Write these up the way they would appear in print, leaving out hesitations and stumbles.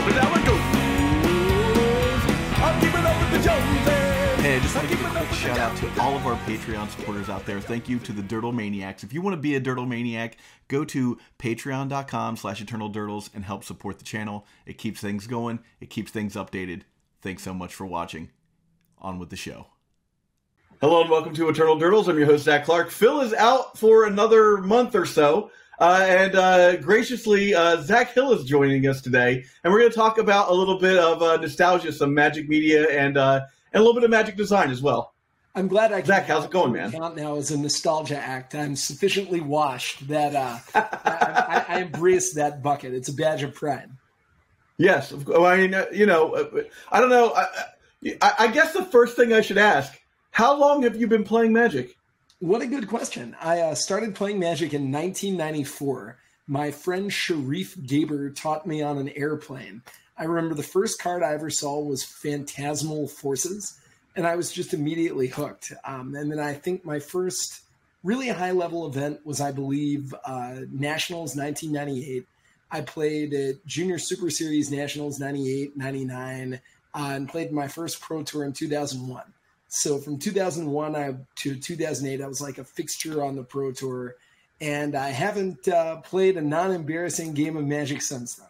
But now it goes. I'm keeping up with the Joneses. Hey, I just want to give a quick shout out to all of our Patreon supporters out there. Thank you to the Dirtle Maniacs. If you want to be a Dirtle Maniac, go to patreon.com/eternaldurtles and help support the channel. It keeps things going. It keeps things updated. Thanks so much for watching. On with the show. Hello and welcome to Eternal Dirtles. I'm your host, Zach Clark. Phil is out for another month or so. Graciously, Zach Hill is joining us today. And we're going to talk about a little bit of nostalgia, some Magic media, and a little bit of Magic design as well. I'm glad I can Zach, how's it going, man? Count now as a nostalgia act. I'm sufficiently washed that I embrace that bucket. It's a badge of pride. Yes. I mean, I don't know. I guess the first thing I should ask, how long have you been playing Magic? What a good question. I started playing Magic in 1994. My friend Sharif Gaber taught me on an airplane. I remember the first card I ever saw was Phantasmal Forces, and I was just immediately hooked. And then I think my first really high-level event was, I believe, Nationals 1998. I played at Junior Super Series Nationals 98, 99, and played my first Pro Tour in 2001. So from 2001 to 2008, I was like a fixture on the Pro Tour, and I haven't played a non-embarrassing game of Magic since then.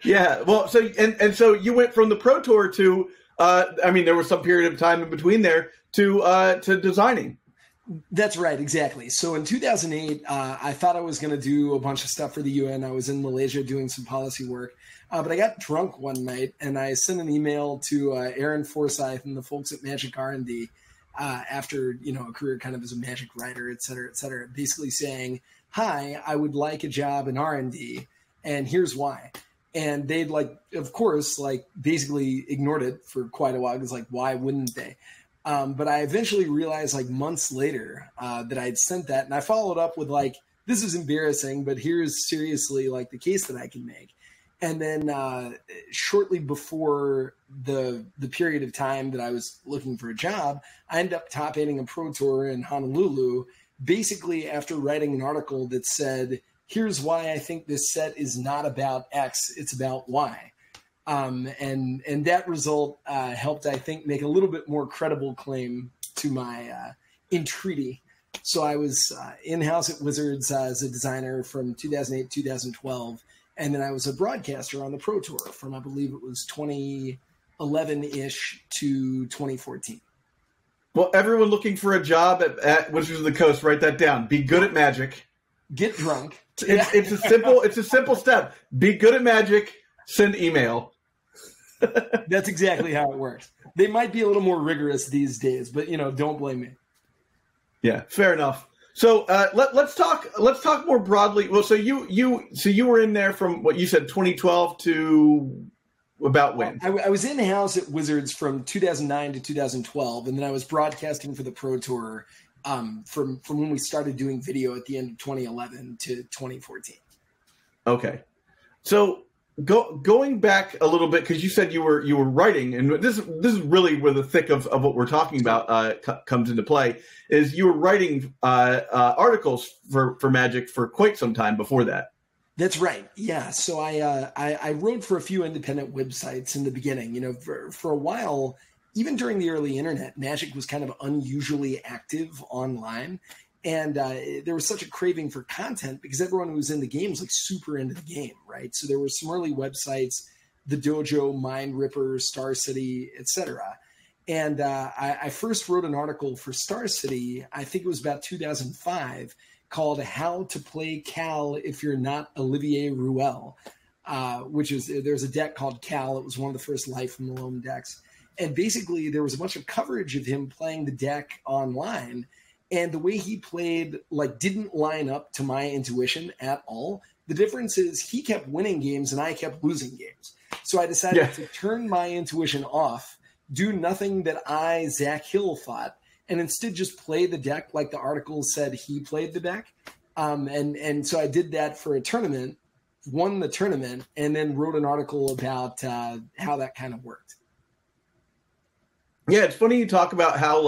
Yeah, well, so you went from the Pro Tour to, there was some period of time in between there to designing. That's right, exactly. So in 2008, I thought I was going to do a bunch of stuff for the UN. I was in Malaysia doing some policy work. But I got drunk one night, and I sent an email to Aaron Forsyth and the folks at Magic R&D after a career kind of as a Magic writer, et cetera, basically saying, "Hi, I would like a job in R&D, and here's why." And they'd of course, basically ignored it for quite a while. It was like, why wouldn't they? But I eventually realized months later that I'd sent that, and I followed up with this is embarrassing, but here's seriously the case that I can make. And then shortly before the period of time that I was looking for a job, I ended up top 8ing a Pro Tour in Honolulu, basically after writing an article that said, here's why I think this set is not about X, it's about Y. And that result helped, I think, make a little bit more credible claim to my entreaty. So I was in-house at Wizards as a designer from 2008 to 2012. And then I was a broadcaster on the Pro Tour from, I believe it was 2011-ish to 2014. Well, everyone looking for a job at Wizards of the Coast, write that down. Be good at Magic. Get drunk. It's a simple step. Be good at Magic. Send email. That's exactly how it works. They might be a little more rigorous these days, but don't blame me. Yeah, fair enough. So let's talk more broadly. Well, so you were in there from what you said 2012 to about when? I was in house at Wizards from 2009 to 2012, and then I was broadcasting for the Pro Tour from when we started doing video at the end of 2011 to 2014. Okay, so going back a little bit, because you said you were writing, and this is really where the thick of what we're talking about comes into play. Is you were writing articles for Magic for quite some time before that. That's right. Yeah. So I wrote for a few independent websites in the beginning. For a while, even during the early internet, Magic was kind of unusually active online. And there was such a craving for content because everyone who was in the game was super into the game, right? So there were some early websites, The Dojo, Mind Ripper, Star City, etc. And I first wrote an article for Star City, I think it was about 2005, called How to Play Cal If You're Not Olivier Rouel, there's a deck called Cal. It was one of the first Life from Malone decks. And basically there was a bunch of coverage of him playing the deck online. And the way he played didn't line up to my intuition at all. The difference is he kept winning games and I kept losing games. So I decided to turn my intuition off, do nothing that I, Zach Hill, thought, and instead just play the deck like the article said he played the deck. And so I did that for a tournament, won the tournament, and then wrote an article about how that kind of worked. Yeah, it's funny you talk about how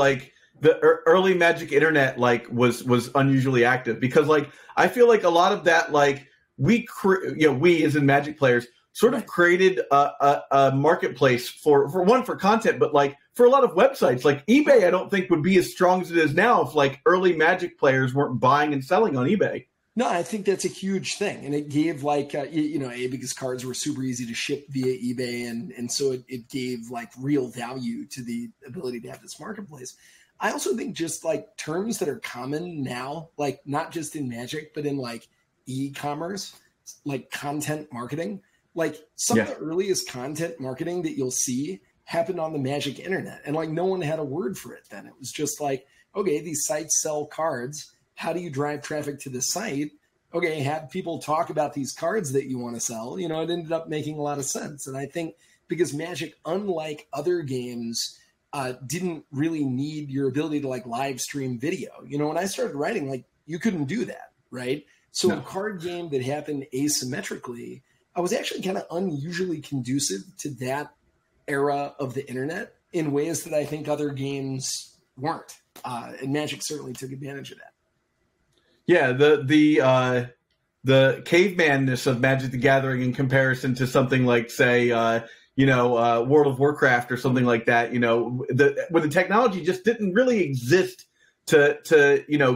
the early Magic internet was unusually active because I feel like a lot of that we as in Magic players sort of created a marketplace for content, but like for a lot of websites, like eBay, I don't think would be as strong as it is now if like early Magic players weren't buying and selling on eBay. No, I think that's a huge thing. And it gave like, because cards were super easy to ship via eBay. And so it gave like real value to the ability to have this marketplace. I also think just like terms that are common now, like not just in Magic, but in like e-commerce, like content marketing, like some of the earliest content marketing that you'll see happened on the Magic internet. And like no one had a word for it then. It was just like, okay, these sites sell cards. How do you drive traffic to the site? Okay, have people talk about these cards that you want to sell. It ended up making a lot of sense. And I think because Magic, unlike other games, didn't really need your ability to like live stream video. When I started writing, like you couldn't do that, right? So a card game that happened asymmetrically, I was actually kind of unusually conducive to that era of the internet in ways that I think other games weren't. And Magic certainly took advantage of that. Yeah, the cavemanness of Magic the Gathering in comparison to something like, say, World of Warcraft or something like that, where the technology just didn't really exist to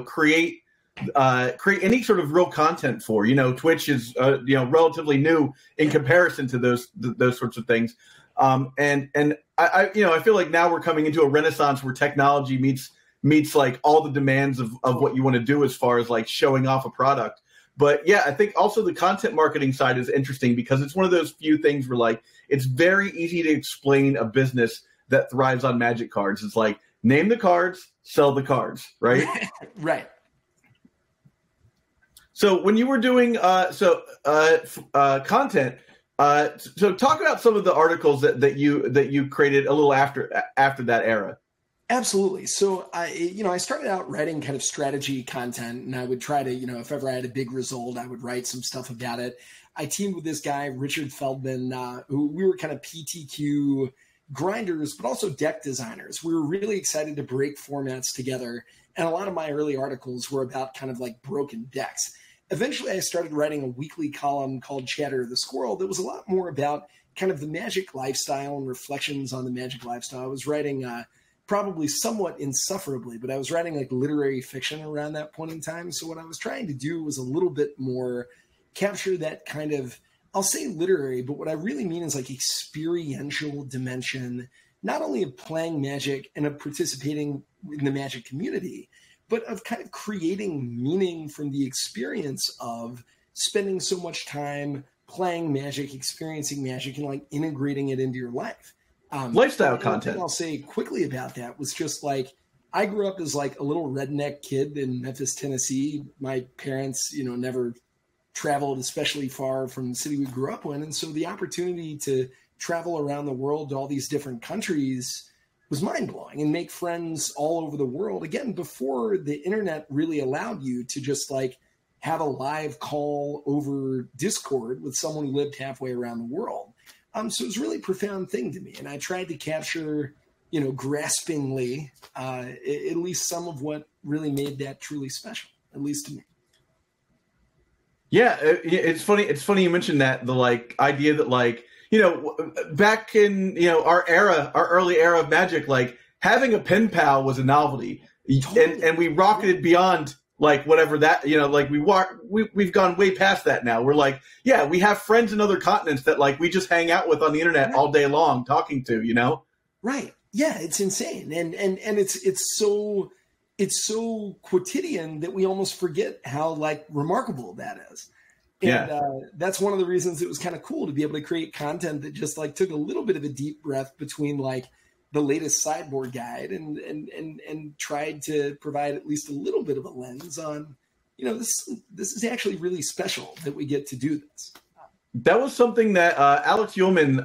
create any sort of real content for. Twitch is relatively new in comparison to those sorts of things, and I feel like now we're coming into a renaissance where technology meets like all the demands of what you want to do as far as like showing off a product. But yeah, I think also the content marketing side is interesting because it's one of those few things where like it's very easy to explain a business that thrives on Magic cards. It's like name the cards, sell the cards, right? Right. So when you were doing content, so talk about some of the articles that you created a little after that era. Absolutely. So I started out writing kind of strategy content, and I would try to, if ever I had a big result, I would write some stuff about it. I teamed with this guy, Richard Feldman, who we were kind of PTQ grinders, but also deck designers. We were really excited to break formats together. And a lot of my early articles were about kind of like broken decks. Eventually, I started writing a weekly column called Chatter the Squirrel that was a lot more about kind of the Magic lifestyle and reflections on the Magic lifestyle. I was writing probably somewhat insufferably, but I was writing like literary fiction around that point in time. So what I was trying to do was a little bit more capture that kind of, I'll say literary, but what I really mean is like experiential dimension, not only of playing Magic and of participating in the Magic community, but of kind of creating meaning from the experience of spending so much time playing Magic, experiencing Magic, and like integrating it into your life. Lifestyle content. I'll say quickly about that was just like, I grew up as like a little redneck kid in Memphis, Tennessee. My parents, never traveled especially far from the city we grew up in. And so the opportunity to travel around the world to all these different countries was mind blowing and make friends all over the world. Again, before the internet really allowed you to just like have a live call over Discord with someone who lived halfway around the world. So it was a really profound thing to me. And I tried to capture, graspingly, at least some of what really made that truly special, at least to me. Yeah, it's funny. It's funny you mentioned that, the like idea that like, back in, our early era of Magic, like having a pen pal was a novelty. Totally. And we rocketed beyond like whatever that, like we've gone way past that now. We're like, yeah, we have friends in other continents that like we just hang out with on the internet all day long talking to, Right. Yeah, it's insane. And it's so quotidian that we almost forget how like remarkable that is. And that's one of the reasons it was kind of cool to be able to create content that just like took a little bit of a deep breath between like the latest sideboard guide and tried to provide at least a little bit of a lens on, this is actually really special that we get to do this. That was something that Alex Ullman,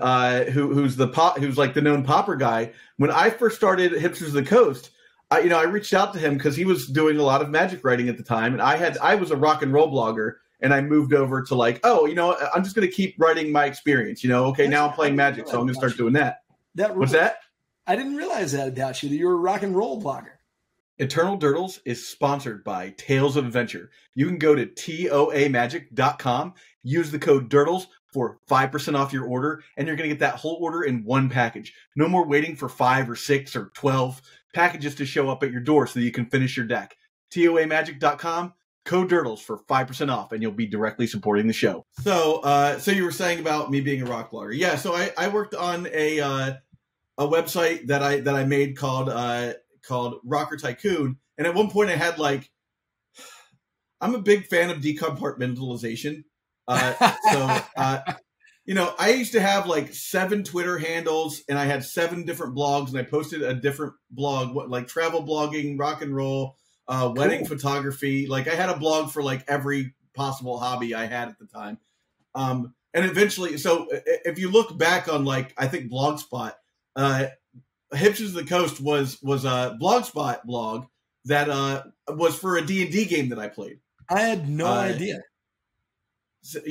who's like the known popper guy, when I first started Hipsters of the Coast, I reached out to him because he was doing a lot of Magic writing at the time, and I was a rock and roll blogger, and I moved over to like, I'm just going to keep writing my experience. Okay, now I'm playing Magic, so I'm going to start doing that. What's that? I didn't realize that about you, that you were a rock and roll blogger. Eternal Durdles is sponsored by Tales of Adventure. You can go to toamagic.com, use the code DURTLES for 5% off your order, and you're going to get that whole order in one package. No more waiting for 5 or 6 or 12 packages to show up at your door so that you can finish your deck. toamagic.com, code DURTLES for 5% off, and you'll be directly supporting the show. So you were saying about me being a rock blogger. Yeah, so I worked on a website that I made called Rocker Tycoon, and at one point I had I'm a big fan of decompartmentalization. I used to have 7 Twitter handles, and I had 7 different blogs, and I posted a different blog, travel blogging, rock and roll, wedding photography. I had a blog for every possible hobby I had at the time. And eventually, so if you look back on I think Blogspot, Hipsters of the Coast was a Blogspot blog that was for a D&D game that I played. I had no idea.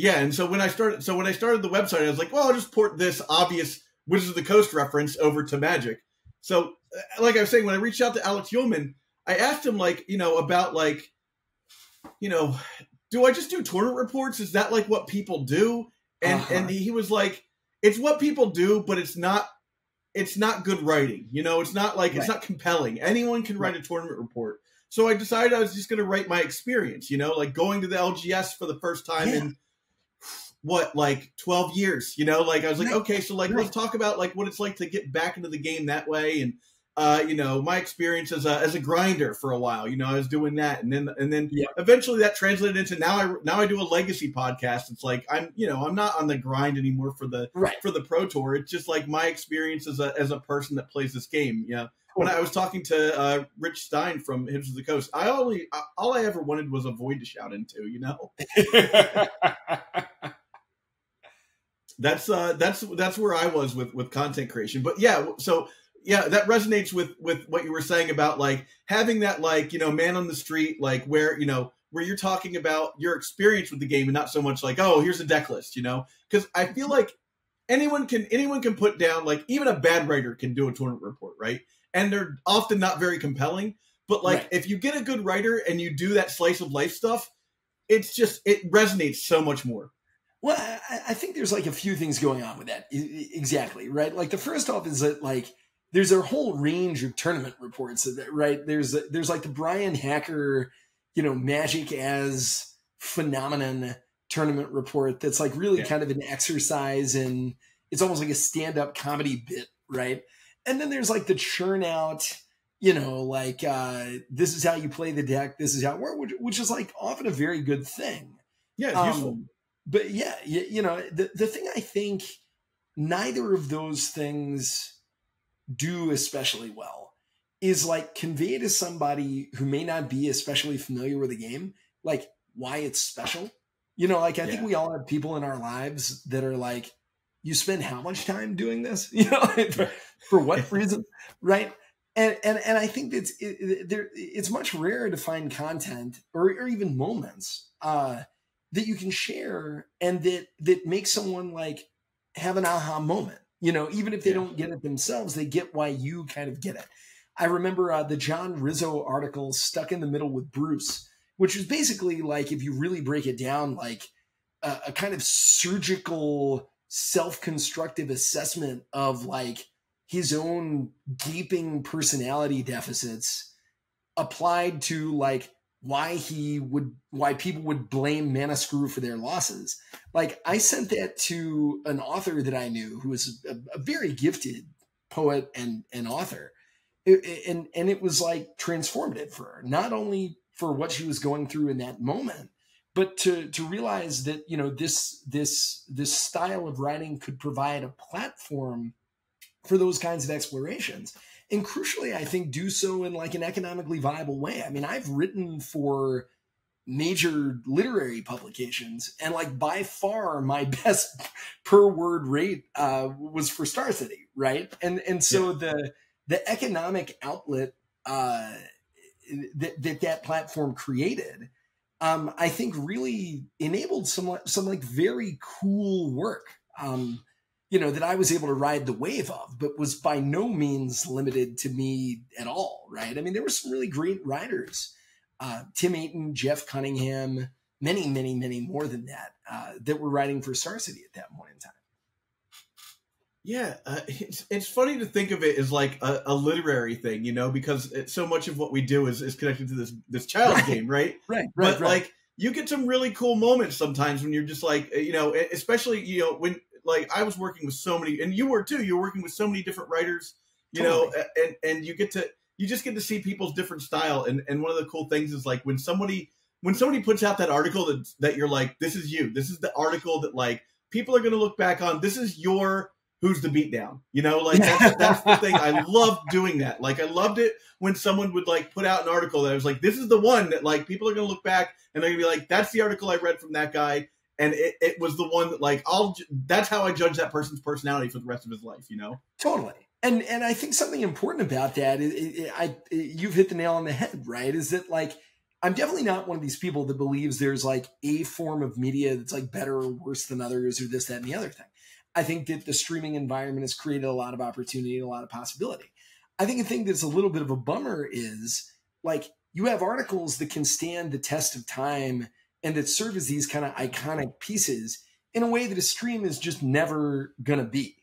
And so when I started the website, I was like, well, I'll just port this obvious Wizards of the Coast reference over to Magic. So, like I was saying, when I reached out to Alex Yeoman, I asked him about do I just do tournament reports? Is that what people do? And he was like, it's what people do, but it's not good writing. It's not it's not compelling. Anyone can write a tournament report. So I decided I was just going to write my experience, going to the LGS for the first time in 12 years, I was like, okay, so let's talk about what it's like to get back into the game that way. And, my experience as a grinder for a while, I was doing that. And then eventually that translated into now I do a legacy podcast. It's I'm not on the grind anymore for the Pro Tour. It's just my experience as a person that plays this game. When I was talking to Rich Stein from Hipsters of the Coast, all I ever wanted was a void to shout into, That's where I was with content creation. But that resonates with what you were saying about having that man on the street, where you're talking about your experience with the game and not so much oh, here's a deck list, because I feel anyone can put down even a bad writer can do a tournament report, right? And they're often not very compelling, but if you get a good writer and you do that slice of life stuff, it resonates so much more. Well, I think there's a few things going on with that. Exactly. Right. The first off is that there's a whole range of tournament reports, right? There's the Brian Hacker, Magic as phenomenon tournament report. That's really kind of an exercise in, it's almost like a stand-up comedy bit. Right. And then there's the churn out, this is how you play the deck. This is how it works, which is often a very good thing. Yeah, it's useful. But the thing I think neither of those things do especially well is convey to somebody who may not be especially familiar with the game, why it's special. I think we all have people in our lives that are you spend how much time doing this? For what reason? Right. And I think that it's much rarer to find content or even moments that you can share and that makes someone have an aha moment. Even if they don't get it themselves, they get why you kind of get it. I remember the John Rizzo article, Stuck in the Middle with Bruce, which was basically if you really break it down, a kind of surgical self-constructive assessment of his own gaping personality deficits applied to why people would blame Mana Screw for their losses. I sent that to an author that I knew who was a very gifted poet and author. And it was transformative for her, not only for what she was going through in that moment, but to realize that, this style of writing could provide a platform for those kinds of explorations. And crucially, I think do so in an economically viable way. I mean, I've written for major literary publications, and by far my best per word rate was for Star City, right? And so the economic outlet that platform created, I think really enabled some very cool work. that I was able to ride the wave of, but was by no means limited to me at all, right? I mean, there were some really great riders, Tim Ayton, Jeff Cunningham, many, many, many more than that, that were riding for Star City at that point in time. Yeah, it's funny to think of it as like a literary thing, because so much of what we do is connected to this child's game, right? Right. But like, you get some really cool moments sometimes when you're just like, especially, when like I was working with so many, and you were too, you're working with so many different writers, Totally. and you just get to see people's different style. And one of the cool things is like when somebody puts out that article that you're like, this is you, this is the article that like people are going to look back on. This is your Who's the Beatdown, like that's the thing. I love doing that. Like I loved it when someone would like put out an article that was like, this is the one that like people are going to look back and they're gonna be like, that's the article I read from that guy. And it was the one that like, that's how I judge that person's personality for the rest of his life, Totally. And I think something important about that, you've hit the nail on the head, right? Is that like, I'm definitely not one of these people that believes there's like a form of media that's like better or worse than others or this, that, and the other thing. I think that the streaming environment has created a lot of opportunity and a lot of possibility. I think a thing that's a little bit of a bummer is like you have articles that can stand the test of time and that serve as these kind of iconic pieces in a way that a stream is just never going to be,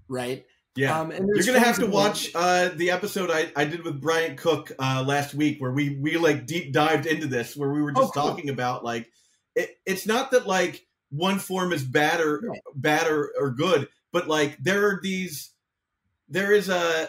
right? Yeah. And you're going to have to watch the episode I did with Bryant Cook last week where we like deep dived into this, where we were just talking about like, it's not that like, one form is bad or good, but like there is a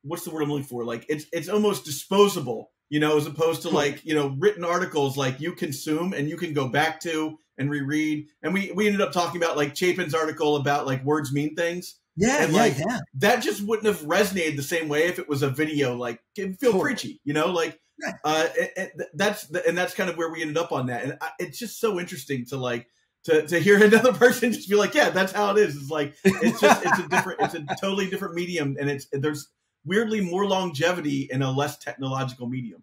what's the word I'm looking for? Like it's almost disposable, as opposed to like, written articles like you consume and you can go back to and reread. And we ended up talking about like Chapin's article about like words mean things. Yeah. And like that just wouldn't have resonated the same way if it was a video, like it'd feel preachy, like. That's kind of where we ended up on that, and it's just so interesting to like to hear another person just be like, yeah, that's how it is. It's like it's a totally different medium, and there's weirdly more longevity in a less technological medium.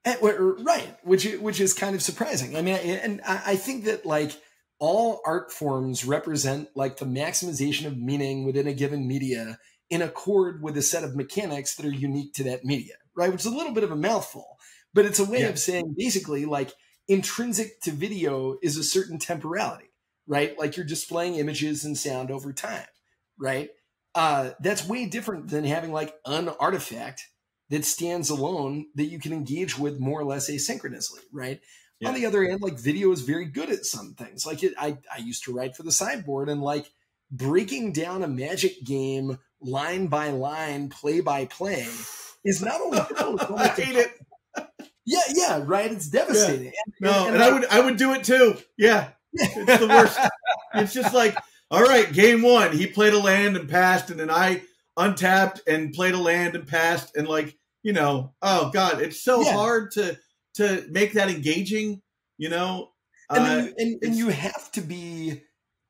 Right, which is kind of surprising. I mean, and I think that like all art forms represent like the maximization of meaning within a given media in accord with a set of mechanics that are unique to that media. Right, which is a little bit of a mouthful, but it's a way of saying basically like intrinsic to video is a certain temporality, right? Like you're displaying images and sound over time, right? That's way different than having like an artifact that stands alone that you can engage with more or less asynchronously, right? Yeah. On the other hand, like video is very good at some things. Like I used to write for the sideboard, and like breaking down a Magic game line by line, play by play is not only I hate it. Yeah, right. It's devastating. Yeah. And I would do it too. Yeah, it's the worst. It's just like, all right, game one, he played a land and passed, and then I untapped and played a land and passed, and like, oh god, it's so hard to make that engaging, And you have to be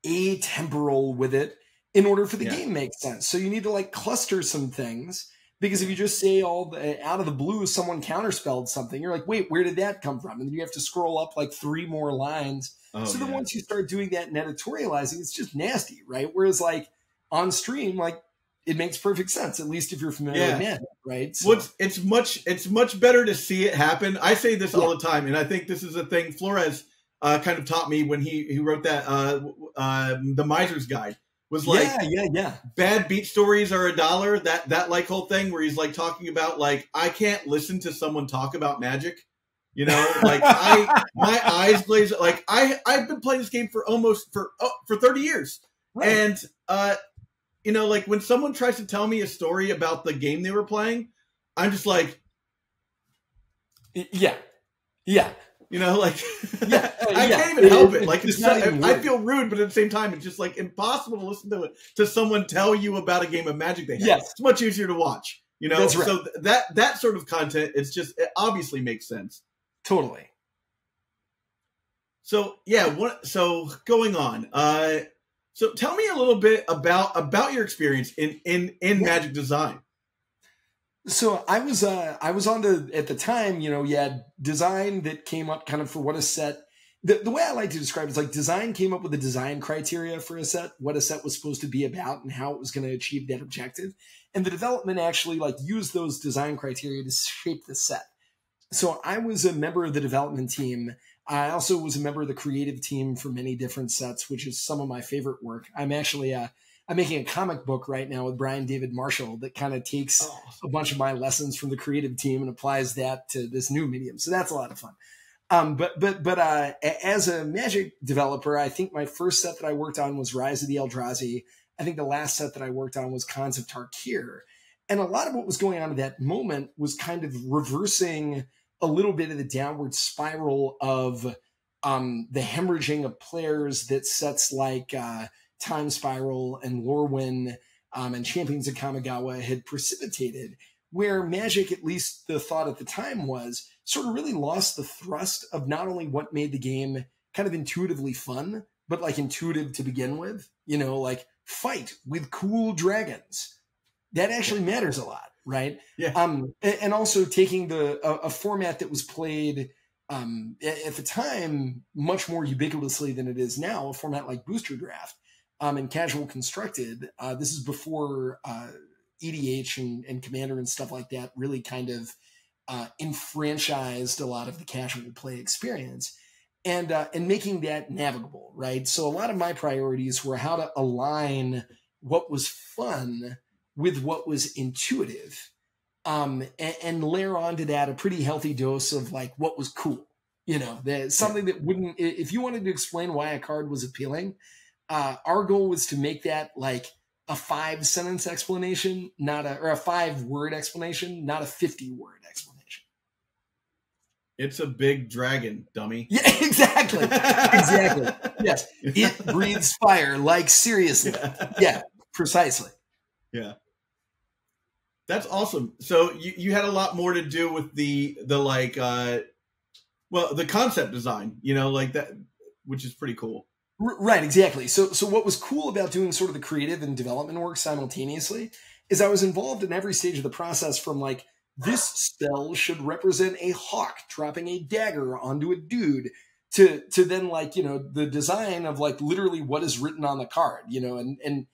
atemporal with it in order for the game to make sense. So you need to like cluster some things. Because if you just say out of the blue, someone counterspelled something, you're like, wait, where did that come from? And then you have to scroll up like 3 more lines. Then once you start doing that and editorializing, it's just nasty, right? Whereas like on stream, like it makes perfect sense, at least if you're familiar with Magic, right? So, it's much better to see it happen. I say this all the time, and I think this is a thing Flores kind of taught me when he wrote that the Miser's Guide. Was like, bad beat stories are $1. That like whole thing where he's like talking about like, I can't listen to someone talk about Magic, like my eyes glaze. Like I've been playing this game for 30 years. Right. And, like when someone tries to tell me a story about the game they were playing, I'm just like, yeah. Like I can't even help it. Like I feel rude, but at the same time, it's just like impossible to listen to someone tell you about a game of Magic they have. Yes. It's much easier to watch. That's right. So that sort of content, it obviously makes sense. Totally. So so going on. So tell me a little bit about your experience in Magic design. So I was on at the time, you had design that came up kind of for what a set The way I like to describe it is like design came up with a design criteria for a set, what a set was supposed to be about and how it was going to achieve that objective. And the development actually like used those design criteria to shape the set. So I was a member of the development team. I also was a member of the creative team for many different sets, which is some of my favorite work. I'm actually I'm making a comic book right now with Brian David Marshall that kind of takes a bunch of my lessons from the creative team and applies that to this new medium. So that's a lot of fun. But as a Magic developer, I think my first set that I worked on was Rise of the Eldrazi. I think the last set that I worked on was Khans of Tarkir. And a lot of what was going on at that moment was kind of reversing a little bit of the downward spiral of the hemorrhaging of players that sets like Time Spiral and Lorwyn and Champions of Kamigawa had precipitated, where Magic, at least the thought at the time was, sort of really lost the thrust of not only what made the game kind of intuitively fun, but like intuitive to begin with, you know, like fight with cool dragons. That actually matters a lot, right? Yeah. And also taking a format that was played at the time much more ubiquitously than it is now, a format like Booster Draft and Casual Constructed. This is before EDH and Commander and stuff like that really kind of enfranchised a lot of the casual play experience and making that navigable, right? So a lot of my priorities were how to align what was fun with what was intuitive and layer onto that a pretty healthy dose of like what was cool, you know, something that wouldn't, if you wanted to explain why a card was appealing, our goal was to make that like a 5-sentence explanation, or a 5-word explanation, not a 50-word explanation. It's a big dragon, dummy. Yeah, exactly. Exactly. Yes. It breathes fire, like seriously. Yeah, precisely. Yeah. That's awesome. So you had a lot more to do with the like the concept design, you know, like that, which is pretty cool. Right, exactly. So what was cool about doing sort of the creative and development work simultaneously is I was involved in every stage of the process, from like, this spell should represent a hawk dropping a dagger onto a dude, to then like, you know, the design of like literally what is written on the card, you know, and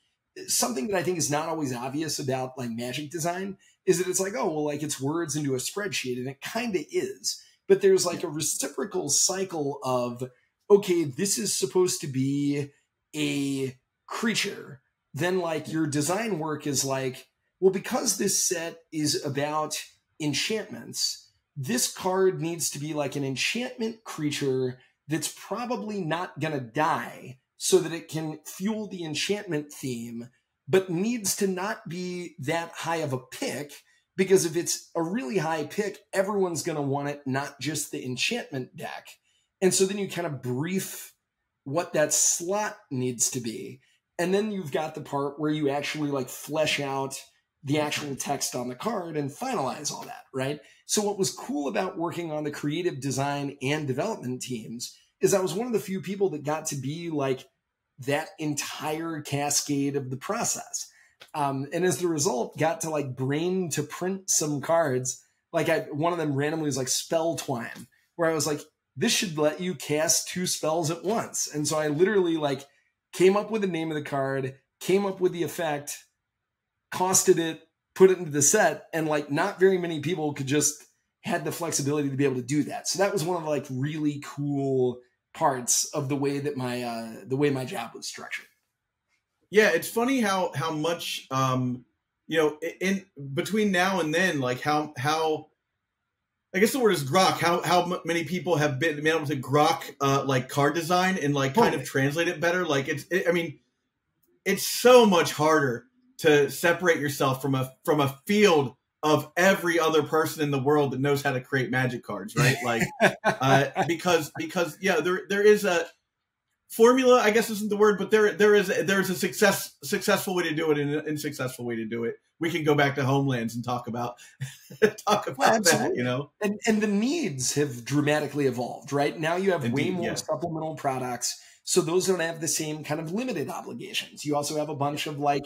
something that I think is not always obvious about like Magic design is that it's like, oh, well, like it's words into a spreadsheet, and it kind of is, but there's like a reciprocal cycle of, okay, this is supposed to be a creature. Then like your design work is like, well, because this set is about enchantments, this card needs to be like an enchantment creature that's probably not going to die so that it can fuel the enchantment theme, but needs to not be that high of a pick, because if it's a really high pick, everyone's going to want it, not just the enchantment deck. And so then you kind of brief what that slot needs to be. And then you've got the part where you actually like flesh out the actual text on the card and finalize all that, right? So what was cool about working on the creative design and development teams is I was one of the few people that got to be like that entire cascade of the process. And as the result, got to like brain to print some cards. Like one of them randomly was like Spell Twine, where I was like, this should let you cast 2 spells at once. And so I literally like came up with the name of the card, came up with the effect, costed it, put it into the set, and like not very many people could just had the flexibility to be able to do that. So that was one of the like really cool parts of the way that my job was structured. Yeah, it's funny how much you know, in between now and then, like how I guess the word is grok. How many people have been able to grok like card design and like kind of translate it better? Like I mean, it's so much harder to separate yourself from a field of every other person in the world that knows how to create Magic cards, right? Like because yeah, there is a formula, I guess isn't the word, but there's a successful way to do it and an unsuccessful way to do it. We can go back to Homelands and talk about that, you know. And the needs have dramatically evolved, right? Now you have way more supplemental products, so those don't have the same kind of limited obligations. You also have a bunch of like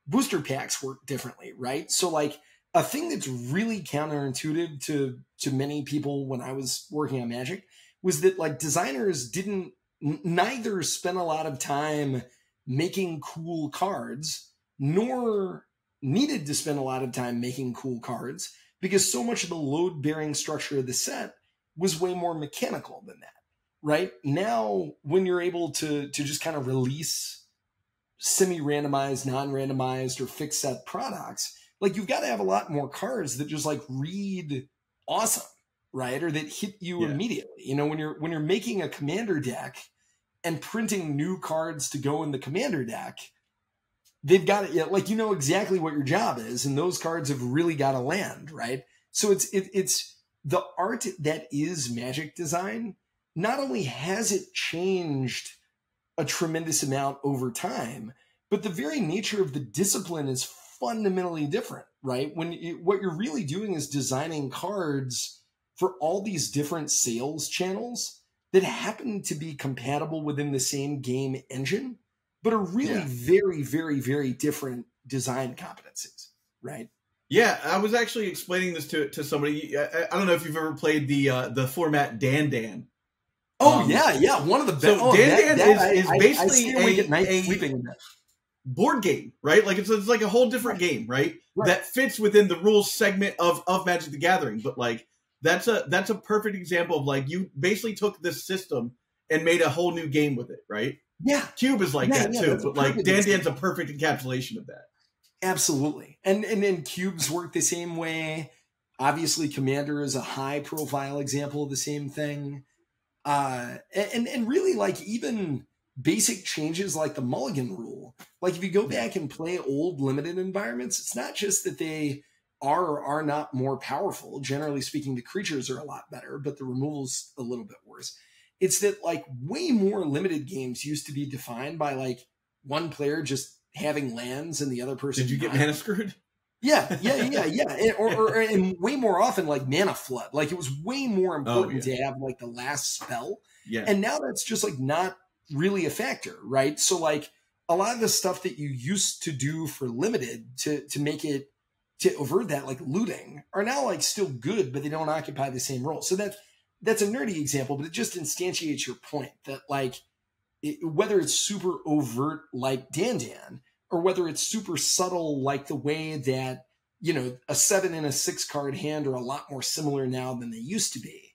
booster packs work differently, right? So like a thing that's really counterintuitive to many people when I was working on Magic was that like designers didn't neither spend a lot of time making cool cards, nor needed to spend a lot of time making cool cards, because so much of the load-bearing structure of the set was way more mechanical than that, right? Now, when you're able to just kind of release semi-randomized, non-randomized, or fixed set products, like you've got to have a lot more cards that just like read awesome, right? Or that hit you immediately. You know, when you're making a commander deck and printing new cards to go in the commander deck, they've got it, like, you know exactly what your job is, and those cards have really got to land, right? So it's the art that is Magic design. Not only has it changed a tremendous amount over time, but the very nature of the discipline is fundamentally different, right? What you're really doing is designing cards for all these different sales channels that happen to be compatible within the same game engine, but are really very, very, very different design competencies, right? Yeah, I was actually explaining this to somebody. I don't know if you've ever played the format Dan Dan. Oh, yeah. One of the best. So Dan Dan is basically sleeping a board game, right? Like it's like a whole different game, right? That fits within the rules segment of Magic the Gathering. But like that's a perfect example of like you basically took this system and made a whole new game with it, right? Yeah. Cube is like that too, but like Dan Dan's a perfect encapsulation of that. Absolutely. And then cubes work the same way. Obviously, Commander is a high profile example of the same thing. And really, like, even basic changes like the mulligan rule, like if you go back and play old limited environments, it's not just that they are or are not more powerful. Generally speaking, the creatures are a lot better, but the removal's a little bit worse. It's that like way more limited games used to be defined by like one player just having lands and the other person. Did you get mana screwed? Yeah. And way more often like mana flood. Like it was way more important to have like the last spell. Yeah. And now that's just like not really a factor, right? So like a lot of the stuff that you used to do for limited to make it, to avert that, like looting, are now like still good, but they don't occupy the same role. So that's a nerdy example, but it just instantiates your point that like whether it's super overt like Dan Dan, or whether it's super subtle like the way that, you know, a 7 and a 6 card hand are a lot more similar now than they used to be.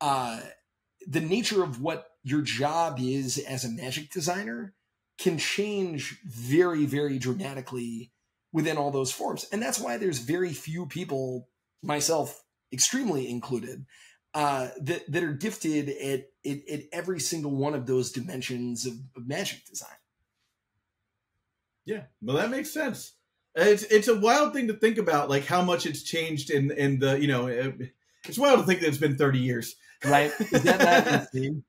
The nature of what your job is as a Magic designer can change very, very dramatically within all those forms. And that's why there's very few people, myself extremely included, that are gifted at every single one of those dimensions of Magic design. Yeah, well, that makes sense. It's a wild thing to think about, like how much it's changed in the, you know, it's wild to think that it's been 30 years. Right. Is that insane?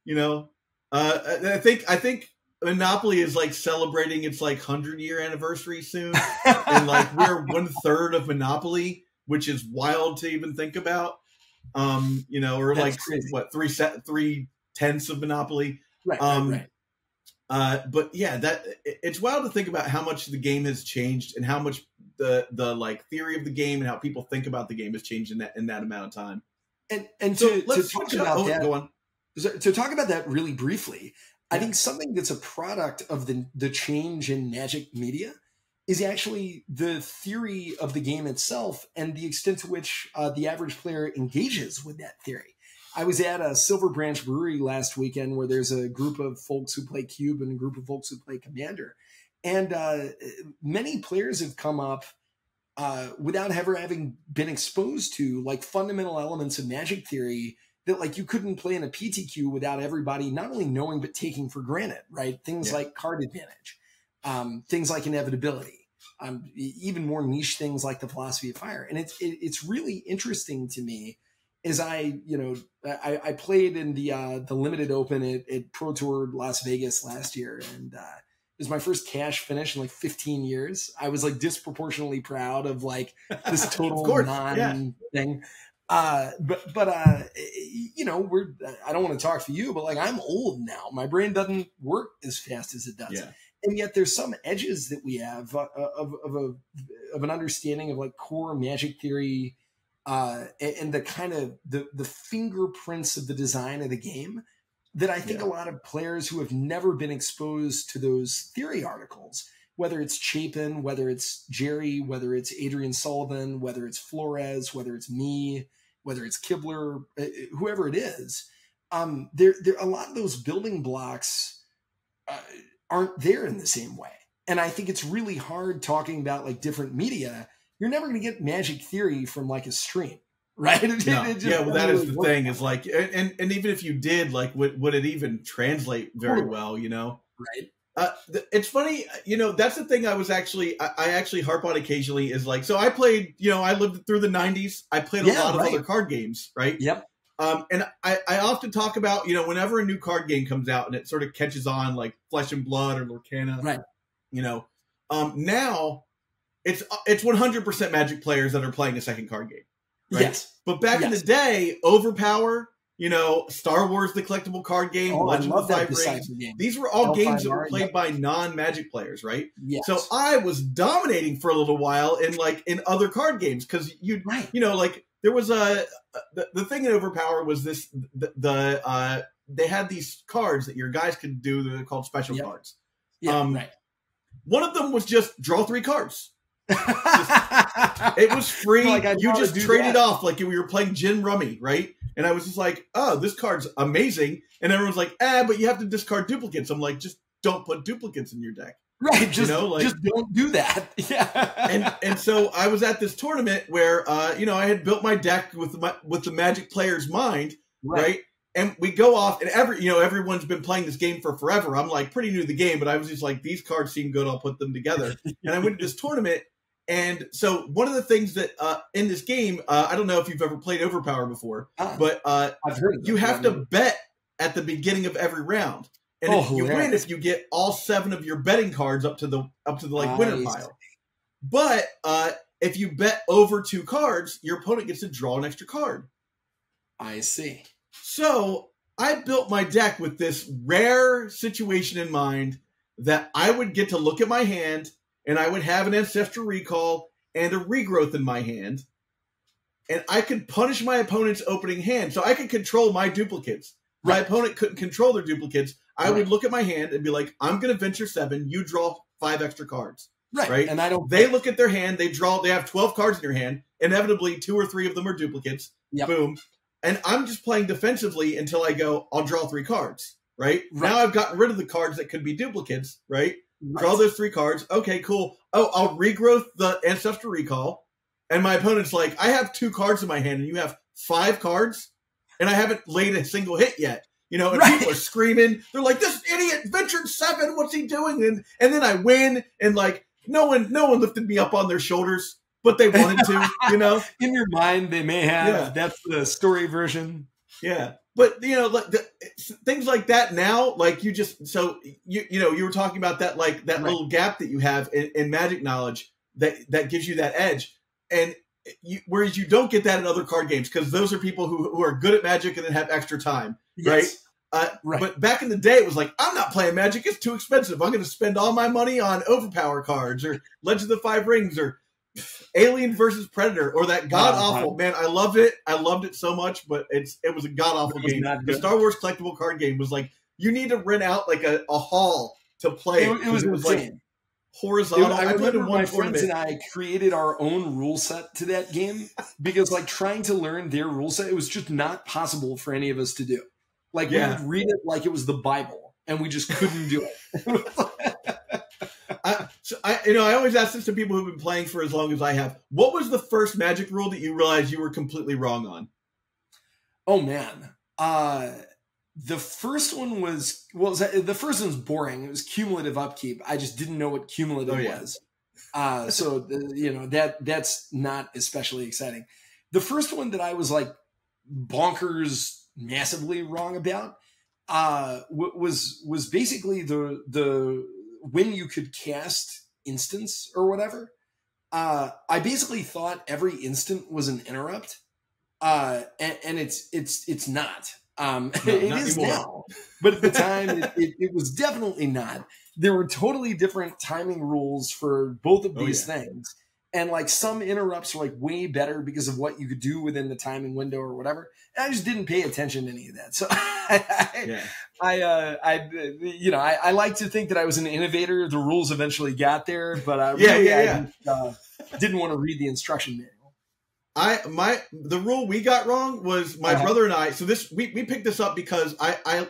You know, I think Monopoly is like celebrating its like 100-year anniversary soon. And like we're 1/3 of Monopoly, which is wild to even think about. You know, or That's like crazy. what, 3/10 of Monopoly. Right. But yeah, it's wild to think about how much the game has changed and how much the like theory of the game and how people think about the game has changed in that amount of time. And So to talk about that, go on. to talk about that really briefly, I think something that's a product of the change in Magic media is actually the theory of the game itself and the extent to which the average player engages with that theory. I was at a Silver Branch Brewery last weekend where there's a group of folks who play Cube and a group of folks who play Commander. And many players have come up without ever having been exposed to like fundamental elements of Magic theory that like you couldn't play in a PTQ without everybody not only knowing but taking for granted, right? Things like card advantage, things like inevitability, even more niche things like the philosophy of fire. And it's really interesting to me as I played in the limited open at Pro Tour Las Vegas last year, and it was my first cash finish in like 15 years. I was like disproportionately proud of like this total thing. But you know, I don't want to talk for you, but like I'm old now. My brain doesn't work as fast as it does. Yeah. And yet there's some edges that we have of an understanding of like core Magic theory and the kind of the fingerprints of the design of the game that I think a lot of players who have never been exposed to those theory articles, whether it's Chapin, whether it's Jerry, whether it's Adrian Sullivan, whether it's Flores, whether it's me, whether it's Kibler, whoever it is, there a lot of those building blocks aren't there in the same way. And I think it's really hard talking about like different media. You're never going to get Magic theory from like a stream, right? No. Well, that is the thing. Is like, and even if you did, like, would it even translate very well? You know, right? It's funny. You know, that's the thing. I actually harp on occasionally. Is like, so I played. You know, I lived through the '90s. I played a lot of other card games, right? Yep. And I often talk about, you know, whenever a new card game comes out and it sort of catches on, like Flesh and Blood or Lorcana, right? You know, now it's 100% Magic players that are playing a second card game. Right? Yes. But back in the day, Overpower, you know, Star Wars, the collectible card game, Legend of the Five Rings, these were all games that were played by non-Magic players, right? Yes. So I was dominating for a little while in other card games because you know, like there was the thing in Overpower was this they had these cards that your guys could do that are called special cards. Yeah, right. One of them was just draw 3 cards. It was free. Like, you just traded off like we were playing gin rummy, right? And I was just like, oh, this card's amazing. And everyone's like, but you have to discard duplicates. I'm like, just don't put duplicates in your deck. Right. Just don't do that. Yeah. And so I was at this tournament where you know, I had built my deck with the Magic player's mind, right? And we go off, and everyone's been playing this game for forever. I'm like pretty new to the game, but I was just like, these cards seem good. I'll put them together. And I went to this tournament. And so one of the things that in this game, I don't know if you've ever played Overpower before, but I've heard of you have to bet at the beginning of every round. And you win if you get all 7 of your betting cards up to the like winner pile. But if you bet over 2 cards, your opponent gets to draw an extra card. I see. So I built my deck with this rare situation in mind that I would get to look at my hand and I would have an Ancestral Recall and a Regrowth in my hand. And I could punish my opponent's opening hand. So I could control my duplicates. My opponent couldn't control their duplicates. I would look at my hand and be like, I'm going to venture 7. You draw 5 extra cards. Right. And I don't. They look at their hand. They have 12 cards in your hand. Inevitably, 2 or 3 of them are duplicates. Yep. Boom. And I'm just playing defensively until I go, I'll draw 3 cards. Right? Now I've gotten rid of the cards that could be duplicates. Right? Draw those 3 cards. Okay, cool. Oh, I'll regrowth the Ancestral Recall. And my opponent's like, I have 2 cards in my hand and you have 5 cards and I haven't laid a single hit yet. You know, and people are screaming. They're like, this idiot ventured 7. What's he doing? And then I win. And like, no one lifted me up on their shoulders, but they wanted to, you know. In your mind, they may have. Yeah. That's the story version. Yeah. But, you know, like things like that now, like you were talking about that, like that little gap that you have in Magic knowledge that gives you that edge. And whereas you don't get that in other card games because those are people who are good at Magic and then have extra time, right? But back in the day, it was like, I'm not playing Magic. It's too expensive. I'm going to spend all my money on Overpower cards or Legend of the Five Rings or Alien versus Predator or that god-awful, man, I loved it. I loved it so much, but it was a god-awful game. The Star Wars collectible card game was like, you need to rent out like a hall to play. It was like horizontal. I remember my friends and I created our own rule set to that game because like trying to learn their rule set, it was just not possible for any of us to do. Like we would read it like it was the Bible and we just couldn't do it. I always ask this to people who've been playing for as long as I have. What was the first Magic rule that you realized you were completely wrong on? Oh man. The first one was the first one was boring. It was cumulative upkeep. I just didn't know what cumulative was. So that's not especially exciting. The first one that I was like bonkers massively wrong about was basically the when you could cast instants or whatever. I basically thought every instant was an interrupt, and it's not. It is now, but at the time it was definitely not. There were totally different timing rules for both of these things. And like some interrupts are like way better because of what you could do within the timing window or whatever. And I just didn't pay attention to any of that. So I like to think that I was an innovator. The rules eventually got there, but I didn't want to read the instruction manual. The rule we got wrong was my brother and I. So we picked this up because I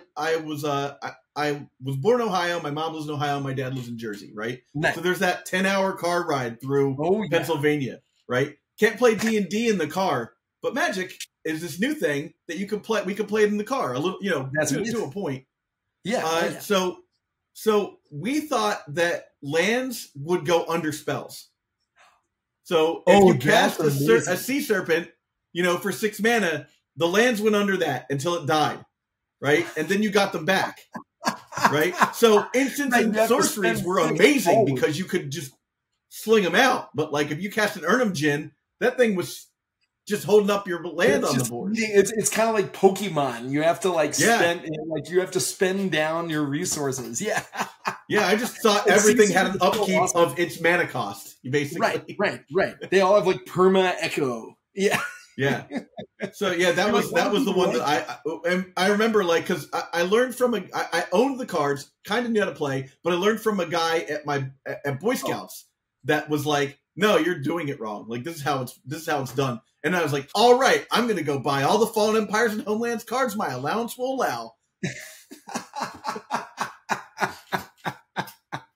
was born in Ohio. My mom lives in Ohio. My dad lives in Jersey, right? Nice. So there's that 10-hour car ride through Pennsylvania, right? Can't play D&D in the car, but Magic is this new thing that you can play. We can play it in the car a little, to a point. Yeah. So we thought that lands would go under spells. So if you cast a sea serpent, for 6 mana, the lands went under that until it died, right? And then you got them back. Right, so instants and sorceries were amazing because you could just sling them out. But like if you cast an Urnum Djinn, that thing was just holding up your land on the board. It's kind of like Pokemon. You have to you have to spend down your resources. Yeah, yeah. I just thought everything had an upkeep of its mana cost. You basically right. They all have like perma echo. Yeah. Yeah. So yeah, that was the one that I remember, like, because I learned from I owned the cards, kind of knew how to play, but I learned from a guy at Boy Scouts that was like, no, you're doing it wrong. Like this is how it's done. And I was like, all right, I'm gonna go buy all the Fallen Empires and Homelands cards my allowance will allow.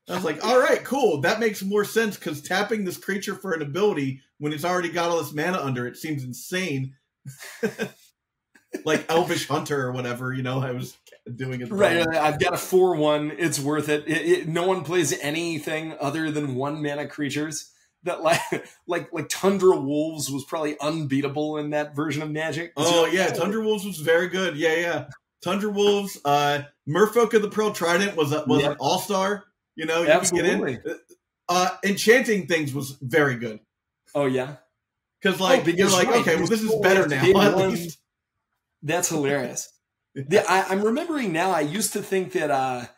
I was like, all right, cool. That makes more sense because tapping this creature for an ability when it's already got all this mana under it seems insane. Like Elvish Hunter or whatever, I was doing it. Right, I've got a 4/1. It's worth it. No one plays anything other than 1 mana creatures. That like Tundra Wolves was probably unbeatable in that version of Magic. Oh yeah, Tundra Wolves was very good. Yeah. Tundra Wolves, Merfolk of the Pearl Trident was an all-star. You Absolutely. Can get in. Enchanting things was very good. Oh yeah, because you're like, okay, well this is better now. At least. That's hilarious. I'm remembering now. I used to think that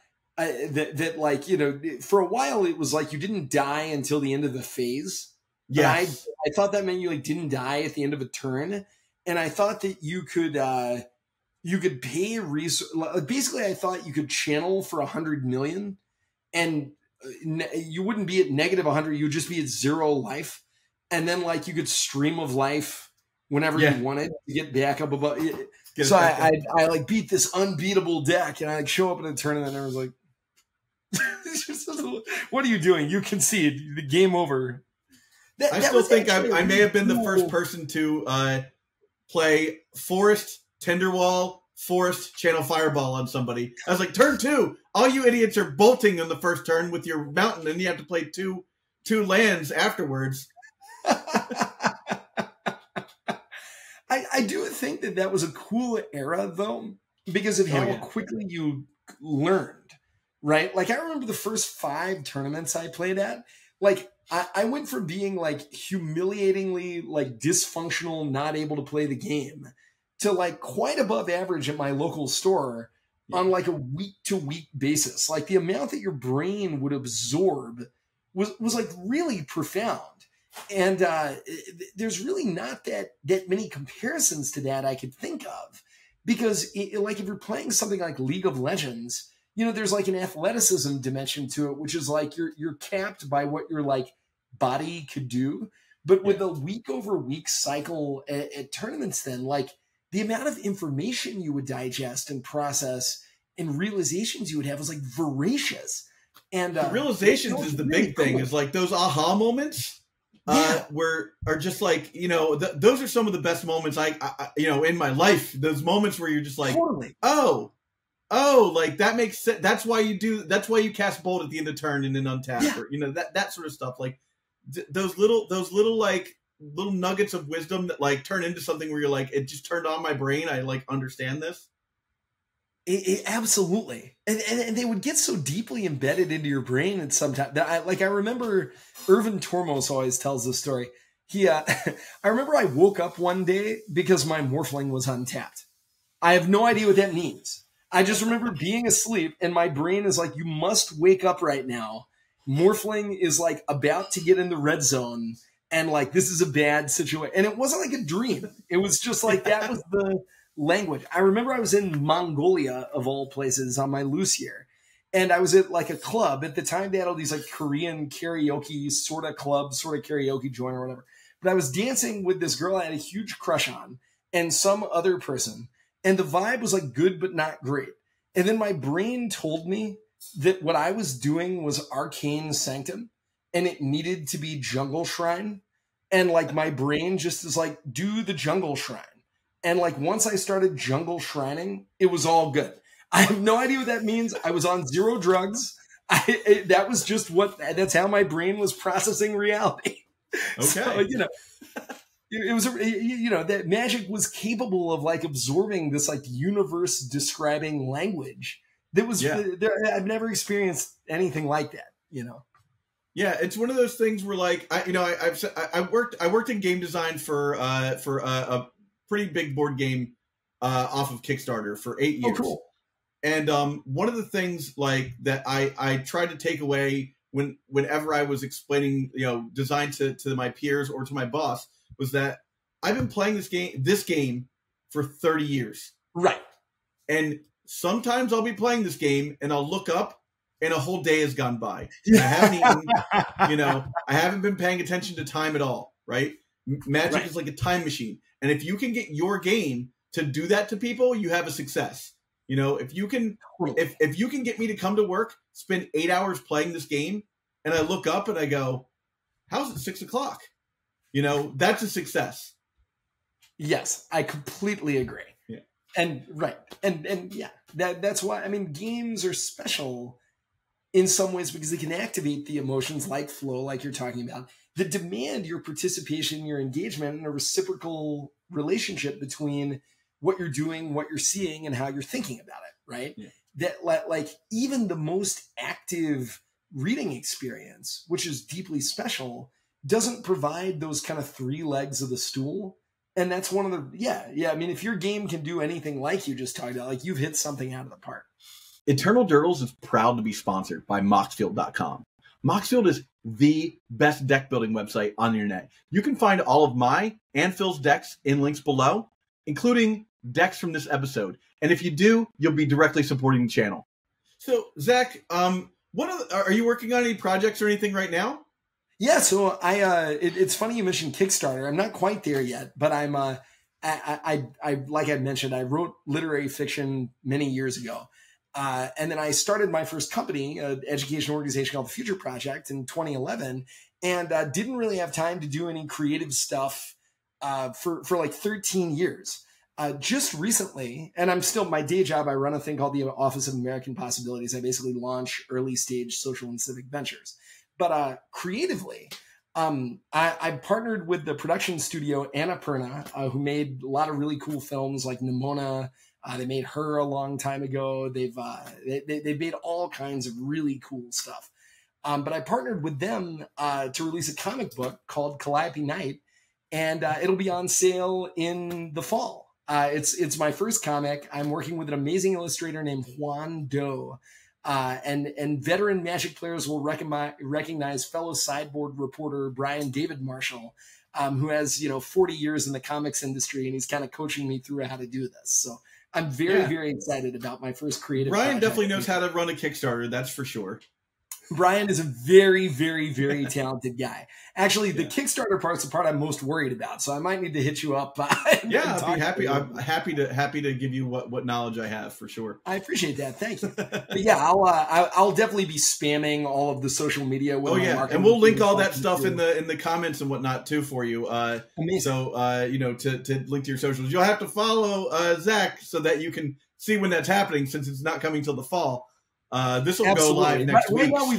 for a while it was like you didn't die until the end of the phase. Yeah, I thought that meant you didn't die at the end of a turn, and I thought that you could pay resource. Basically, I thought you could channel for 100 million. And you wouldn't be at negative 100. You'd just be at 0 life. And then you could stream of life whenever you wanted to get back up above. So I beat this unbeatable deck and I show up in a tournament and I was like, what are you doing? You concede. The game over. I still think I may have been the first person to play Forest, Tenderwall, Forest, Channel Fireball on somebody. I was like, turn 2. All you idiots are bolting on the first turn with your mountain, and you have to play two lands afterwards. I do think that was a cool era, though, because of how quickly you learned, right? Like, I remember the first 5 tournaments I played at. Like, I went from being, humiliatingly, dysfunctional, not able to play the game, to, quite above average at my local store on, a week-to-week basis. Like, the amount that your brain would absorb was really profound. And there's really not that many comparisons to that I could think of. Because, if you're playing something like League of Legends, there's, an athleticism dimension to it, which is, you're capped by what your, body could do. But with the week-over-week cycle at tournaments then, the amount of information you would digest and process and realizations you would have was voracious. And the realizations is the really big thing. Is those aha moments are just those are some of the best moments I in my life. Those moments where you're just totally. oh, that makes sense. That's why you cast Bolt at the end of turn and then untap or that sort of stuff. Those little little nuggets of wisdom that turn into something where you're it just turned on my brain. I understand this. It absolutely. And they would get so deeply embedded into your brain. And sometimes I remember Irvin Tormos always tells this story. I remember I woke up one day because my Morphling was untapped. I have no idea what that means. I just remember being asleep and my brain is you must wake up right now. Morphling is about to get in the red zone. And like, this is a bad situation. And it wasn't like a dream. It was just like, that was the language. I remember I was in Mongolia, of all places, on my loose year. And I was at like a club. At the time, they had all these like Korean karaoke sort of clubs, sort of karaoke joint or whatever. But I was dancing with this girl I had a huge crush on and some other person. And the vibe was like good, but not great. And then my brain told me that what I was doing was Arcane Sanctum and it needed to be Jungle Shrine. And like my brain just is like, do the Jungle Shrine. And like once I started Jungle Shrining, it was all good. I have no idea what that means. I was on zero drugs. That was just that's how my brain was processing reality. Okay. So, it was, that magic was capable of like absorbing this like universe describing language that was, I've never experienced anything like that, Yeah, it's one of those things where like I worked in game design for a pretty big board game off of Kickstarter for 8 years. Oh, cool. And one of the things like that I tried to take away whenever I was explaining design to my peers or to my boss was that I've been playing this game for 30 years. Right. And sometimes I'll be playing this game and I'll look up and a whole day has gone by. I haven't eaten, I haven't been paying attention to time at all, right? Magic is like a time machine. And if you can get your game to do that to people, you have a success. If you can get me to come to work, spend 8 hours playing this game, and I look up and I go, how's it 6 o'clock? That's a success. Yes, I completely agree. Yeah. And yeah, that's why, I mean, games are special in some ways because they can activate the emotions like flow, like you're talking about, that demand your participation, your engagement, and a reciprocal relationship between what you're doing, what you're seeing, and how you're thinking about it, right? Yeah. That like even the most active reading experience, which is deeply special, doesn't provide those kind of three legs of the stool. And that's one of the, I mean, if your game can do anything like you just talked about, like you've hit something out of the park. Eternal Durdles is proud to be sponsored by Moxfield.com. Moxfield is the best deck building website on the internet. You can find all of my and Phil's decks in links below, including decks from this episode. And if you do, you'll be directly supporting the channel. So, Zach, are you working on any projects or anything right now? Yeah, so it's funny you mentioned Kickstarter. I'm not quite there yet, but I'm I like I mentioned, I wrote literary fiction many years ago. And then I started my first company, an education organization called the Future Project in 2011, and didn't really have time to do any creative stuff for like 13 years. Just recently, and I'm still my day job, I run a thing called the Office of American Possibilities. I basically launch early stage social and civic ventures. But creatively, I partnered with the production studio Annapurna, who made a lot of really cool films like Nimona. They made Her a long time ago. They've made all kinds of really cool stuff. But I partnered with them to release a comic book called Calliope Night, and it'll be on sale in the fall. It's my first comic. I'm working with an amazing illustrator named Juan Doe. And veteran Magic players will recognize fellow sideboard reporter Brian David Marshall, who has 40 years in the comics industry, and he's kind of coaching me through how to do this. So I'm very excited about my first creative. Brian definitely knows how to run a Kickstarter, that's for sure. Brian is a very talented guy. Actually, the Kickstarter part's the part I'm most worried about, so I might need to hit you up. I'd be happy. I'm happy to give you what knowledge I have for sure. I appreciate that. Thank you. But yeah, I'll definitely be spamming all of the social media. And we'll link all that stuff in the comments and whatnot too for you. Amazing. So to link to your socials, you'll have to follow Zach so that you can see when that's happening, since it's not coming till the fall. This will go live next week. Now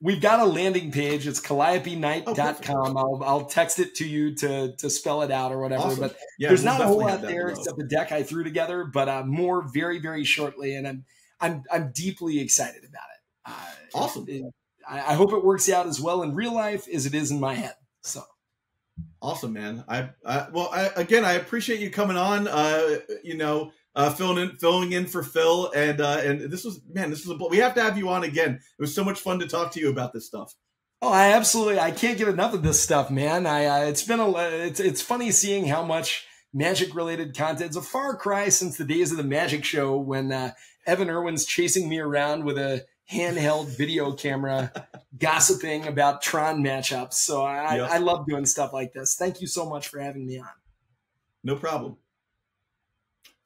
we've got a landing page. It's calliopenight.com. I'll text it to you to spell it out or whatever. Awesome. But there's not a whole lot there except the deck I threw together. But more very shortly, and I'm deeply excited about it. Awesome. I hope it works out as well in real life as it is in my head. So awesome, man. I appreciate you coming on. Filling in for Phil, and this was we have to have you on again. It was so much fun to talk to you about this stuff. Oh, I can't get enough of this stuff, man. It's funny seeing how much Magic related content. It's a far cry since the days of the Magic show when Evan Irwin's chasing me around with a handheld video camera, gossiping about Tron matchups. So I love doing stuff like this. Thank you so much for having me on. No problem.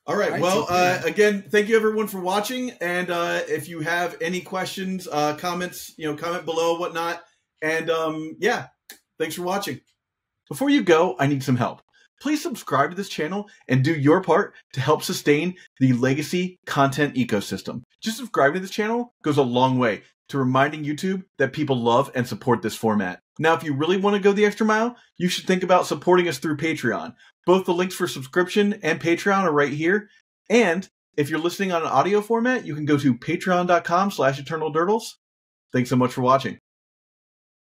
All right. Well, again, thank you everyone for watching. And if you have any questions, comments, comment below, whatnot. And thanks for watching. Before you go, I need some help. Please subscribe to this channel and do your part to help sustain the Legacy content ecosystem. Just subscribing to this channel goes a long way to reminding YouTube that people love and support this format. Now, if you really want to go the extra mile, you should think about supporting us through Patreon. Both the links for subscription and Patreon are right here. And if you're listening on an audio format, you can go to patreon.com/eternaldurdles. Thanks so much for watching.